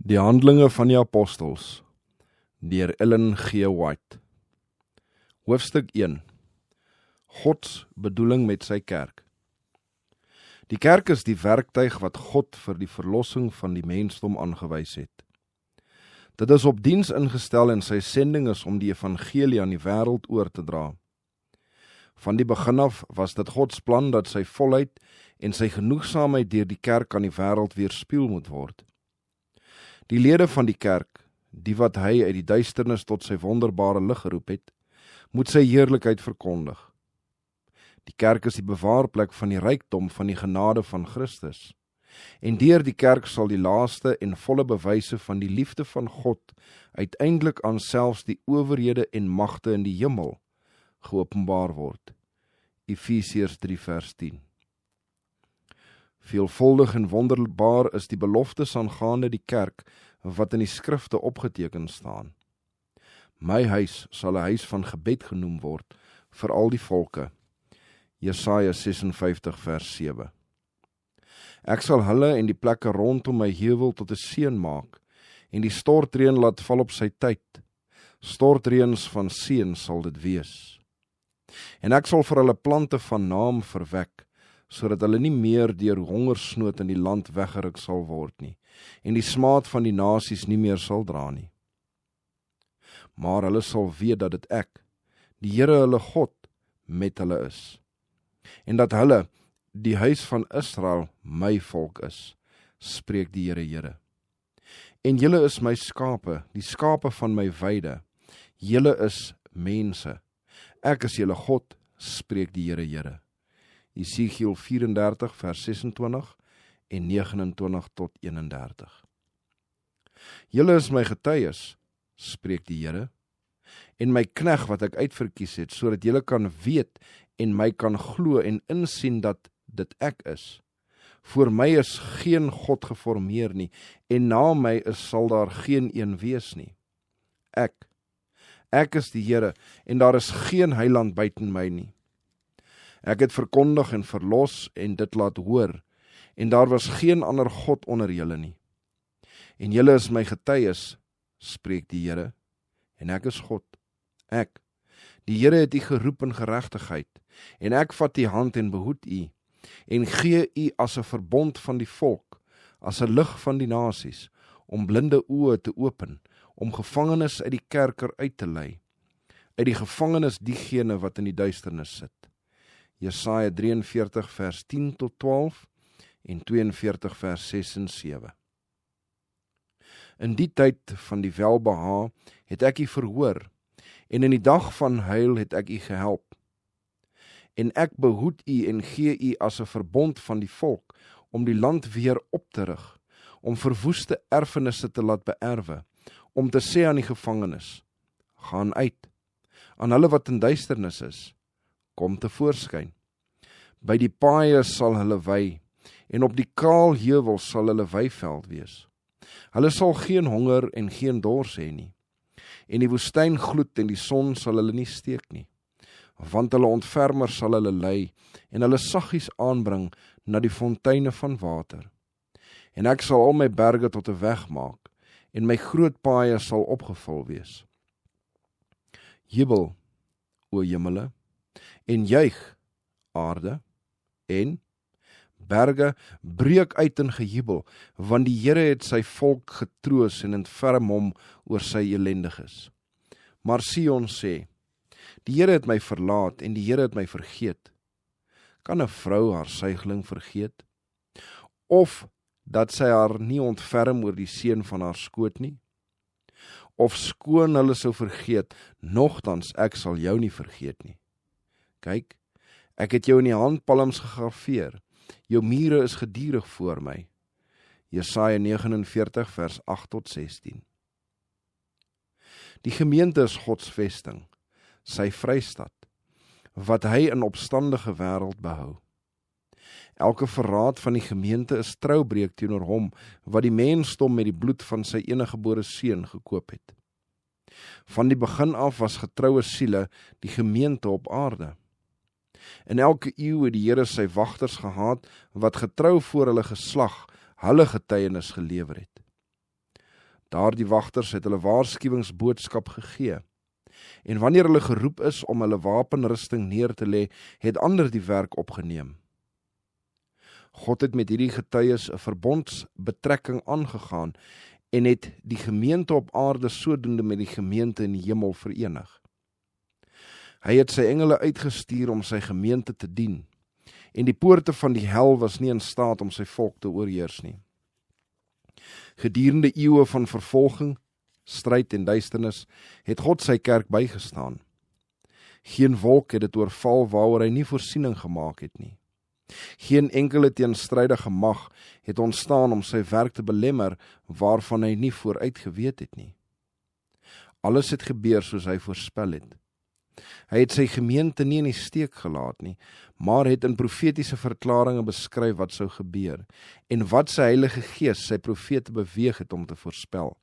Die Handelinge van die Apostels, deur Ellen G. White. Hoofstuk 1. Gods bedoeling met sy kerk. Die kerk is die werktuig wat God vir die verlossing van die mensdom aangewys het. Dit is op diens ingestel en sy sending is om die evangelie aan die wêreld oor te dra. Van die begin af was dit Gods plan dat sy volheid en sy genoegsaamheid deur die kerk aan die wêreld weerspieël moet word. Die lede van die kerk, die wat hy uit die duisternis tot sy wonderbare lig geroep het, moet sy heerlikheid verkondig. Die kerk is die bewaarplek van die rykdom van die genade van Christus. En deur die kerk sal die laaste en volle bewyse van die liefde van God uiteindelik aan selfs die owerhede en magte in die hemel geopenbaar word. Efesiërs 3 vers 10. Veelvuldig en wonderbaar is die beloftes aangaande die kerk wat in die skrifte opgeteken staan. My huis sal 'n huis van gebed genoem word vir al die volke. Jesaja 56 vers 7. Ek sal hulle en die plekke rondom my heuwel tot 'n seën maak en die stortreën laat val op sy tyd. Stortreëns van seën sal dit wees. En ek sal vir hulle plante van naam verwek, sodat hulle nie meer deur hongersnood in die land weggeruk sal word nie, en die smaad van die nasies nie meer sal dra nie. Maar hulle sal weet dat dit ek, die Here hulle God, met hulle is, en dat hulle, die huis van Israel, my volk is, spreek die Here. En julle is my skape, die skape van my weide, julle is mense, ek is julle God, spreek die Here. Jesegiel 34 vers 26 en 29 tot 31. Julle is my getuies, spreek die Here, en my knegg wat ek uitverkies het, sodat julle kan weet en my kan glo en insien dat dit ek is. Voor my is geen God geformeer nie, en na my sal daar geen een wees nie. Ek is die Here, en daar is geen heiland buiten my nie. Ek het verkondig en verlos en dit laat hoor, en daar was geen ander God onder julle nie. En julle is my getuies, spreek die Here, en ek is God. Ek, die Here het u geroep in geregtigheid, en ek vat u hand en behoed u, en gee u as 'n verbond van die volk, as 'n lig van die nasies, om blinde oë te open, om gevangenes uit die kerker uit te lei, uit die gevangenes diegene wat in die duisternis sit. Jesaja 43 vers 10 tot 12 en 42 vers 6 en 7. In die tyd van die welbehae het ek u verhoor, en in die dag van heil het ek u gehelp. En ek behoed u en gee u as 'n verbond van die volk, om die land weer op te rig, om verwoeste erfenisse te laat beerwe, om te sê aan die gevangenes, gaan uit, aan hulle wat in duisternis is, kom tevoorskyn. By die paaie sal hulle wei, en op die kaal heuwel sal hulle weiveld wees. Hulle sal geen honger en geen dors hê nie, en die woestyn gloed en die son sal hulle nie steek nie, want hulle ontfermer sal hulle lei, en hulle saggies aanbring na die fonteine van water. En ek sal al my berge tot 'n weg maak, en my groot paaie sal opgevul wees. Jubel, o hemele, en juig, aarde, en berge, breek uit in gejubel, want die Here het sy volk getroos en ontferm hom oor sy elendiges. Maar Sion sê, die Here het my verlaat en die Here het my vergeet. Kan 'n vrou haar suigling vergeet? Of dat sy haar nie ontferm oor die seun van haar skoot nie? Of skoon hulle sou vergeet, nogtans ek sal jou nie vergeet nie. Kyk, ek het jou in die handpalms gegraveer, jou mure is gedurig voor my. Jesaja 49 vers 8 tot 16. Die gemeente is Gods vesting, sy vrystad, wat hy in opstandige wêreld behou. Elke verraad van die gemeente is troubreek teenoor hom, wat die mensdom met die bloed van sy eniggebore seun gekoop het. Van die begin af was getroue siele die gemeente op aarde. In elke eeu het die Here sy wagters gehad, wat getrou voor hulle geslag, hulle getuienis gelewer het. Daardie wagters het hulle waarskuwingsboodskap gegee. En wanneer hulle geroep is om hulle wapenrusting neer te lê, het ander die werk opgeneem. God het met hierdie getuies 'n verbondsbetrekking aangegaan en het die gemeente op aarde sodoende met die gemeente in die hemel verenig. Hy het sy engele uitgestuur om sy gemeente te dien, en die poorte van die hel was nie in staat om sy volk te oorheers nie. Gedurende eeue van vervolging, stryd en duisternis, het God sy kerk bygestaan. Geen wolk het dit oorval waaroor hy nie voorsiening gemaak het nie. Geen enkele teenstrydige mag het ontstaan om sy werk te belemmer waarvan hy nie vooruit geweet het nie. Alles het gebeur soos hy voorspel het. Hy het sy gemeente nie in die steek gelaat nie, maar het in profetiese verklaringe beskryf wat sou gebeur, en wat sy Heilige Gees sy profete beweeg het om te voorspel,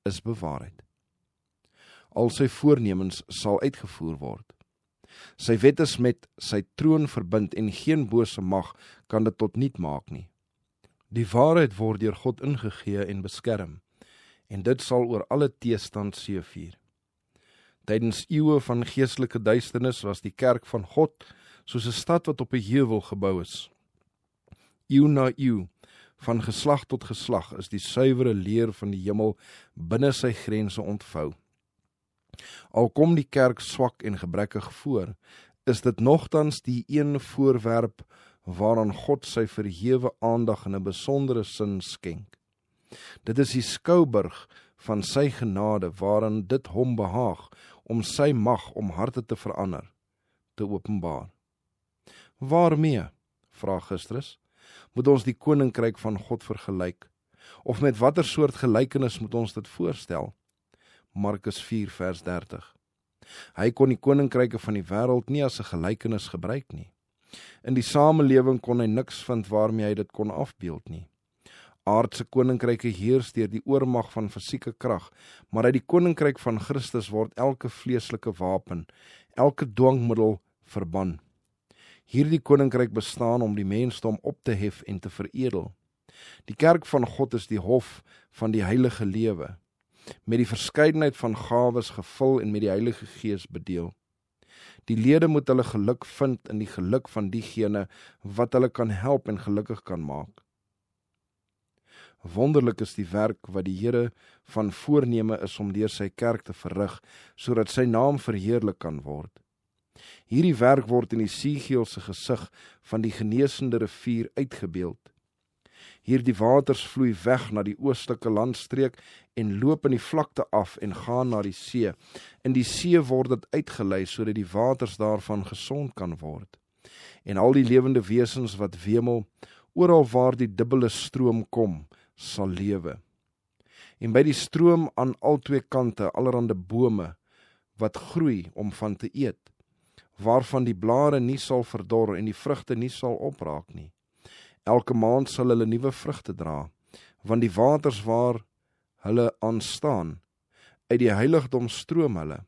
is bewaarheid. Al sy voornemens sal uitgevoer word. Sy wet is met sy troon verbind en geen bose mag kan dit tot niet maak nie. Die waarheid word deur God ingegee en beskerm, en dit sal oor alle teestand seëvier. Tydens eeue van geestelike duisternis was die kerk van God soos 'n stad wat op 'n heuwel gebou is. Eeu na eeu, van geslag tot geslag, is die suiwere leer van die hemel binne sy grense ontvou. Al kom die kerk swak en gebrekkig voor, is dit nogtans die een voorwerp waaraan God sy verhewe aandag in 'n besondere sin skenk. Dit is die skouburg van sy genade waarin dit hom behaag om sy mag om harte te verander, te openbaar. Waarmee, vra Christus, moet ons die koninkryk van God vergelyk? Of met watter soort gelykenis moet ons dit voorstel? Markus 4 vers 30. Hy kon die koninkryke van die wêreld nie as 'n gelykenis gebruik nie. In die samelewing kon hy niks vind waarmee hy dit kon afbeeld nie. Aardse koninkryke heers deur die oormag van fisieke krag, maar uit die koninkryk van Christus word elke vleeslike wapen, elke dwangmiddel verban. Hierdie koninkryk bestaan om die mensdom op te hef en te veredel. Die kerk van God is die hof van die heilige lewe, met die verskeidenheid van gawes gevul en met die Heilige Gees bedeel. Die lede moet hulle geluk vind in die geluk van diegene wat hulle kan help en gelukkig kan maak. Wonderlik is die werk wat die Here van voorneme is om deur sy kerk te verrig, sodat sy naam verheerlik kan word. Hierdie werk word in die Esegielse gesig van die genesende rivier uitgebeeld. Hierdie waters vloei weg na die oostelike landstreek en loop in die vlakte af en gaan na die see. In die see word dit uitgelei sodat die waters daarvan gesond kan word. En al die lewende wesens wat wemel, oral waar die dubbele stroom kom, sal lewe. En by die stroom aan al twee kante allerhande bome wat groei om van te eet, waarvan die blare nie sal verdor en die vrugte nie sal opraak nie. Elke maand sal hulle nuwe vrugte dra, want die waters waar hulle aanstaan, uit die heiligdom stroom hulle,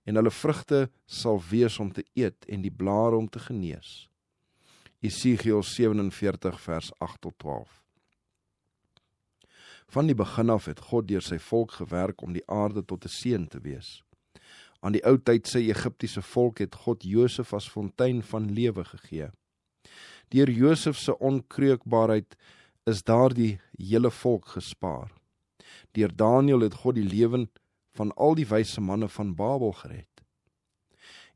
en hulle vrugte sal wees om te eet en die blare om te genees. Esegiel 47 vers 8 tot 12. Van die begin af het God deur sy volk gewerk om die aarde tot 'n seën te wees. Aan die ou tyd sy Egiptiese volk het God Josef as fontein van lewe gegee. Deur Josef se onkreukbaarheid is daardie hele volk gespaar. Deur Daniël het God die lewe van al die wyse manne van Babel gered.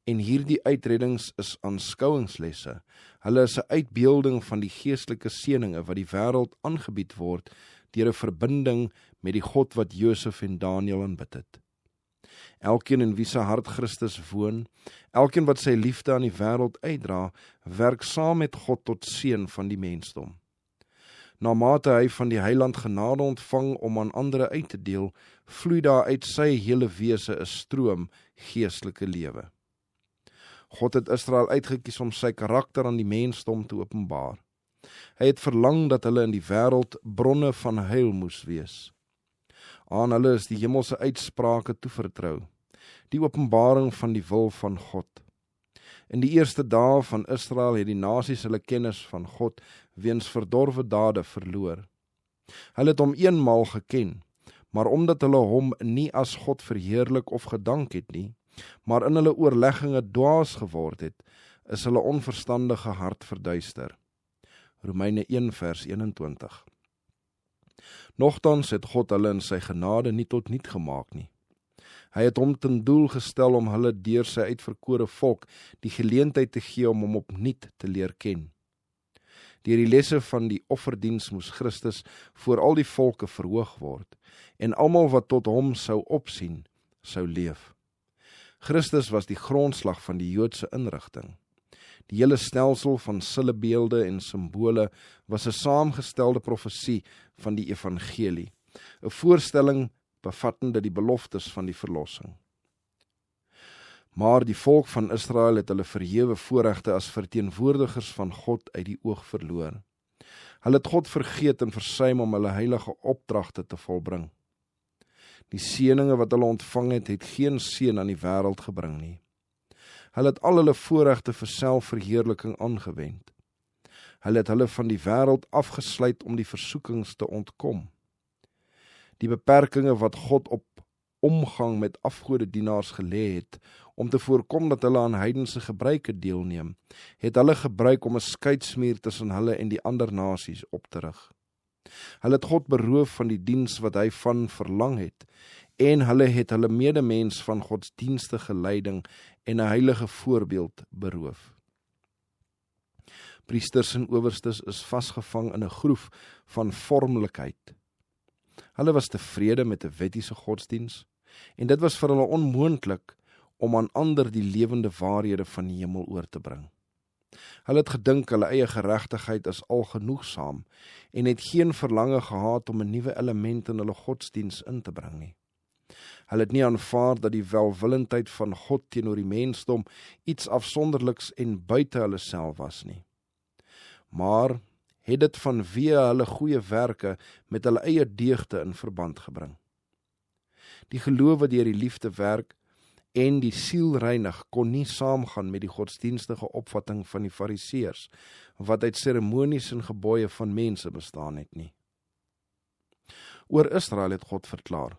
En hierdie uitreddings is aanskouingslesse. Hulle is 'n uitbeelding van die geestelike seëninge wat die wêreld aangebied word deur 'n verbinding met die God wat Josef en Daniël aanbid het. Elkeen in wie se hart Christus woon, elkeen wat sy liefde aan die wêreld uitdra, werk saam met God tot seën van die mensdom. Naarmate hy van die Heiland genade ontvang om aan ander uit te deel, vloei daar uit sy hele wese 'n stroom geestelike lewe. God het Israel uitgekies om sy karakter aan die mensdom te openbaar. Hy het verlang dat hulle in die wêreld bronne van heil moes wees. Aan hulle is die hemelse uitsprake toevertrou, die openbaring van die wil van God. In die eerste dae van Israel het die nasies hulle kennis van God weens verdorwe dade verloor. Hulle het hom eenmaal geken, maar omdat hulle hom nie as God verheerlik of gedank het nie, maar in hulle oorlegginge dwaas geword het, is hulle onverstandige hart verduister. Romeine 1 vers 21. Nogtans het God hulle in sy genade nie tot niet gemaak nie. Hy het hom ten doel gestel om hulle deur sy uitverkore volk die geleentheid te gee om hom opnuut te leer ken. Deur die lesse van die offerdiens moes Christus voor al die volke verhoog word, en almal wat tot hom sou opsien, sou leef. Christus was die grondslag van die Joodse inrigting. Die hele stelsel van sillebeelde en simbole was 'n saamgestelde profesie van die evangelie, 'n voorstelling bevattende die beloftes van die verlossing. Maar die volk van Israel het hulle verhewe voorregte as verteenwoordigers van God uit die oog verloor. Hulle het God vergeet en versuim om hulle heilige opdragte te volbring. Die seëninge wat hulle ontvang het, het geen seën aan die wêreld gebring nie. Hulle het al hulle voorregte vir selfverheerliking aangewend. Hulle het hulle van die wêreld afgesluit om die versoekings te ontkom. Die beperkings wat God op omgang met afgodedienaars gelê het, om te voorkom dat hulle aan heidense gebruike deelneem, het hulle gebruik om 'n skeidsmuur tussen hulle en die ander nasies op te rig. Hulle het God beroof van die diens wat hy van verlang het, en hulle het hulle medemens van godsdienstige leiding en 'n heilige voorbeeld beroof. Priesters en owerstes is vasgevang in 'n groef van vormelikheid. Hulle was tevrede met 'n wettiese godsdiens, en dit was vir hulle onmoontlik om aan ander die lewende waarhede van die hemel oor te bring. Hulle het gedink hulle eie geregtigheid is algenoegsaam en het geen verlange gehad om 'n nuwe element in hulle godsdiens in te bring nie. Hulle het nie aanvaar dat die welwillendheid van God teenoor die mensdom iets afsonderliks en buite hulle self was nie. Maar het dit vanweë hulle goeie werke met hulle eie deugde in verband gebring. Die geloof wat deur die liefde werk en die siel reinig kon nie saamgaan met die godsdienstige opvatting van die fariseërs, wat uit seremonies en gebooie van mense bestaan het nie. Oor Israel het God verklaar: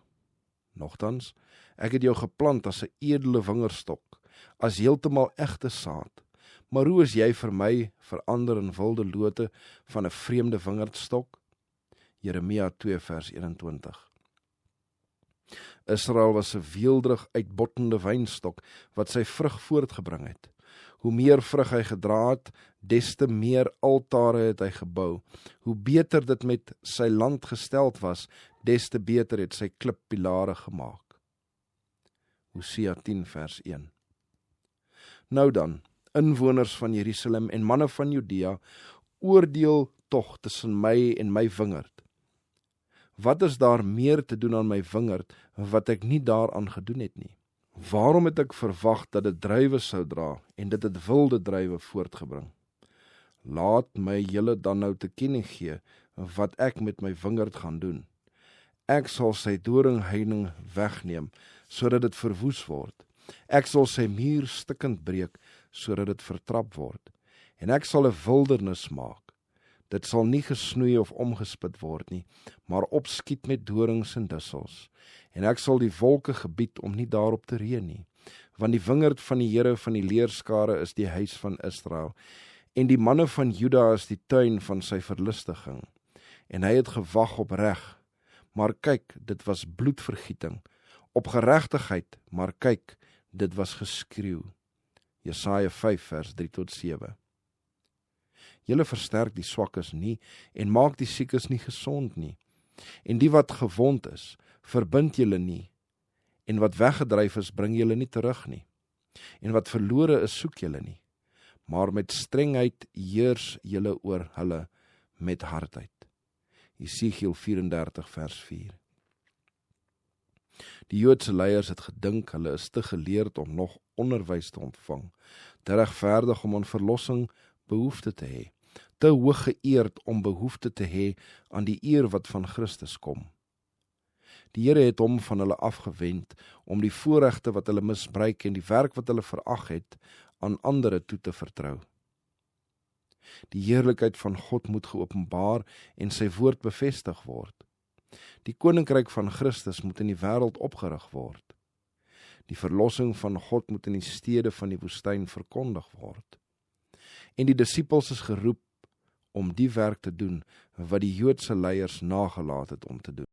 Nogtans, ek het jou geplant as 'n edele wingerdstok, as heeltemal egte saad. Maar hoe is jy vir my verander in wilde lote van 'n vreemde wingerdstok? Jeremia 2 vers 21. Israel was 'n weelderig uitbottende wynstok wat sy vrug voortgebring het. Hoe meer vrug hy gedra het, des te meer altare het hy gebou. Hoe beter dit met sy land gesteld was, des te beter het sy klippilare gemaak. Hosea 10 vers 1. Nou dan, inwoners van Jerusalem en manne van Judea, oordeel tog tussen my en my wingerd. Wat is daar meer te doen aan my wingerd, wat ek nie daaraan gedoen het nie? Waarom het ek verwag dat dit druiwe sou dra, en dit het wilde druiwe voortgebring? Laat my julle dan nou te kenne gee, wat ek met my wingerd gaan doen. Ek sal sy doringheining wegneem, sodat dit verwoes word. Ek sal sy muur stikkend breek, sodat dit vertrap word. En ek sal 'n wildernis maak. Dit sal nie gesnoei of omgespit word nie, maar opskiet met dorings en dussels. En ek sal die wolke gebied om nie daarop te reën nie, want die wingerd van die Here van die leerskare is die huis van Israel, en die manne van Juda is die tuin van sy verlustiging. En hy het gewag op reg, maar kyk, dit was bloedvergieting, op geregtigheid, maar kyk, dit was geskreeu. Jesaja 5 vers 3 tot 7. Julle versterk die swakkes nie, en maak die siekes nie gesond nie. En die wat gewond is, verbind julle nie, en wat weggedryf is, bring julle nie terug nie. En wat verlore is, soek julle nie, maar met strengheid heers julle oor hulle met hardheid. Jesegiel 34 vers 4. Die Joodse leiers het gedink hulle is te geleerd om nog onderwys te ontvang, te regverdig om aan verlossing behoefte te hê, te hoog geëerd om behoefte te hê aan die eer wat van Christus kom. Die Here het hom van hulle afgewend om die voorregte wat hulle misbruik en die werk wat hulle verag het, aan ander toe te vertrou. Die heerlikheid van God moet geopenbaar en sy woord bevestig word. Die koninkryk van Christus moet in die wêreld opgerig word. Die verlossing van God moet in die stede van die woestyn verkondig word. En die disippels is geroep om die werk te doen wat die Joodse leiers nagelaat het om te doen.